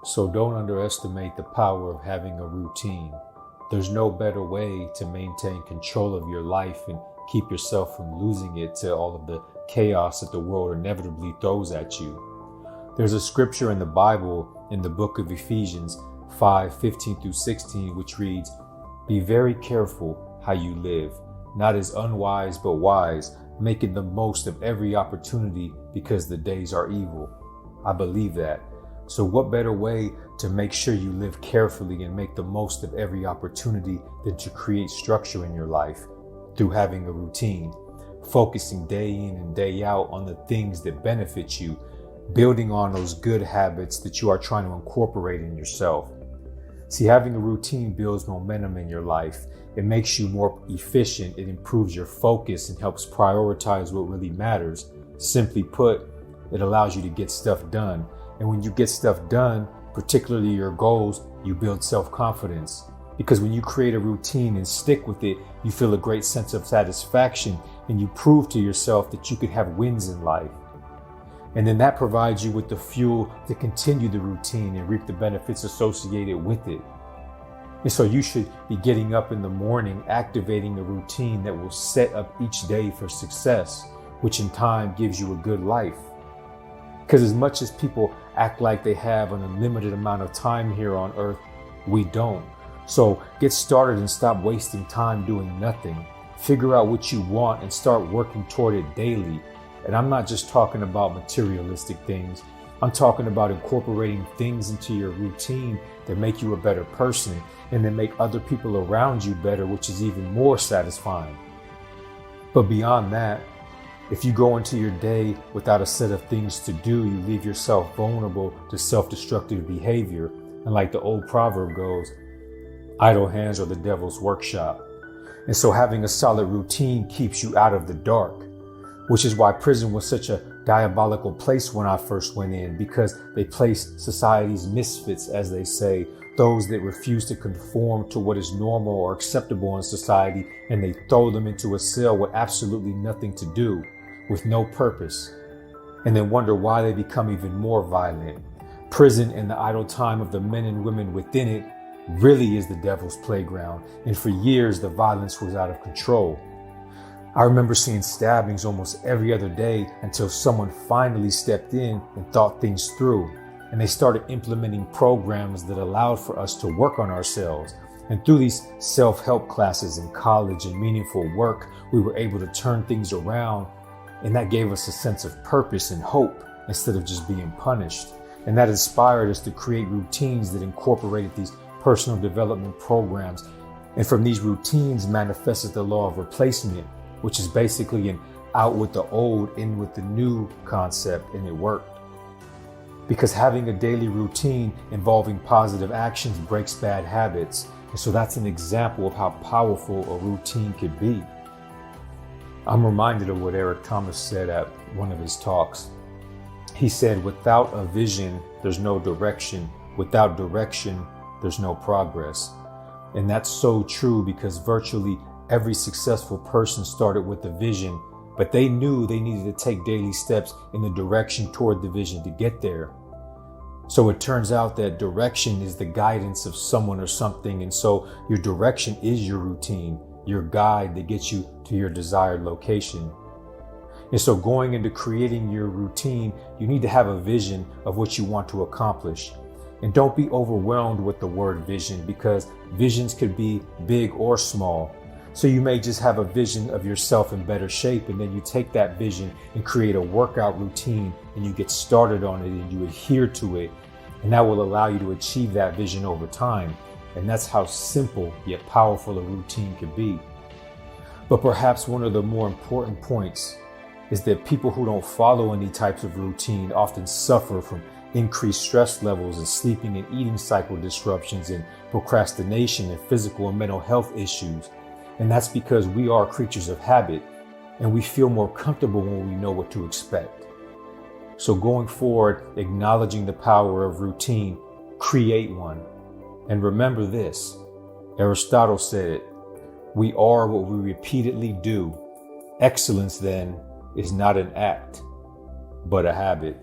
So don't underestimate the power of having a routine. There's no better way to maintain control of your life and keep yourself from losing it to all of the chaos that the world inevitably throws at you. There's a scripture in the Bible in the book of Ephesians 5:15-16, which reads, "Be very careful how you live, not as unwise but wise, making the most of every opportunity because the days are evil." I believe that. So what better way to make sure you live carefully and make the most of every opportunity than to create structure in your life through having a routine, focusing day in and day out on the things that benefit you, building on those good habits that you are trying to incorporate in yourself. See, having a routine builds momentum in your life. It makes you more efficient. It improves your focus and helps prioritize what really matters. Simply put, it allows you to get stuff done. And when you get stuff done, particularly your goals, you build self-confidence. Because when you create a routine and stick with it, you feel a great sense of satisfaction and you prove to yourself that you can have wins in life. And then that provides you with the fuel to continue the routine and reap the benefits associated with it. And so you should be getting up in the morning, activating a routine that will set up each day for success, which in time gives you a good life. Because as much as people act like they have an unlimited amount of time here on earth, we don't. So get started and stop wasting time doing nothing. Figure out what you want and start working toward it daily. And I'm not just talking about materialistic things. I'm talking about incorporating things into your routine that make you a better person and that make other people around you better, which is even more satisfying. But beyond that, if you go into your day without a set of things to do, you leave yourself vulnerable to self-destructive behavior. And like the old proverb goes, idle hands are the devil's workshop. And so having a solid routine keeps you out of the dark, which is why prison was such a diabolical place when I first went in, because they placed society's misfits, as they say, those that refuse to conform to what is normal or acceptable in society, and they throw them into a cell with absolutely nothing to do, with no purpose, and then wonder why they become even more violent. Prison and the idle time of the men and women within it really is the devil's playground, and for years the violence was out of control. I remember seeing stabbings almost every other day until someone finally stepped in and thought things through. And they started implementing programs that allowed for us to work on ourselves. And through these self-help classes in college and meaningful work, we were able to turn things around. And that gave us a sense of purpose and hope instead of just being punished. And that inspired us to create routines that incorporated these personal development programs. And from these routines manifested the law of replacement, which is basically an out with the old, in with the new concept, and it worked. Because having a daily routine involving positive actions breaks bad habits. And so that's an example of how powerful a routine could be. I'm reminded of what Eric Thomas said at one of his talks. He said, without a vision, there's no direction. Without direction, there's no progress. And that's so true because virtually every successful person started with a vision, but they knew they needed to take daily steps in the direction toward the vision to get there. So it turns out that direction is the guidance of someone or something. And so your direction is your routine, your guide that gets you to your desired location. And so going into creating your routine, you need to have a vision of what you want to accomplish. And don't be overwhelmed with the word vision, because visions could be big or small. So you may just have a vision of yourself in better shape, and then you take that vision and create a workout routine, and you get started on it and you adhere to it. And that will allow you to achieve that vision over time. And that's how simple yet powerful a routine can be. But perhaps one of the more important points is that people who don't follow any types of routine often suffer from increased stress levels and sleeping and eating cycle disruptions and procrastination and physical and mental health issues. And that's because we are creatures of habit, and we feel more comfortable when we know what to expect. So going forward, acknowledging the power of routine, create one. And remember this, Aristotle said it, we are what we repeatedly do. Excellence then is not an act, but a habit.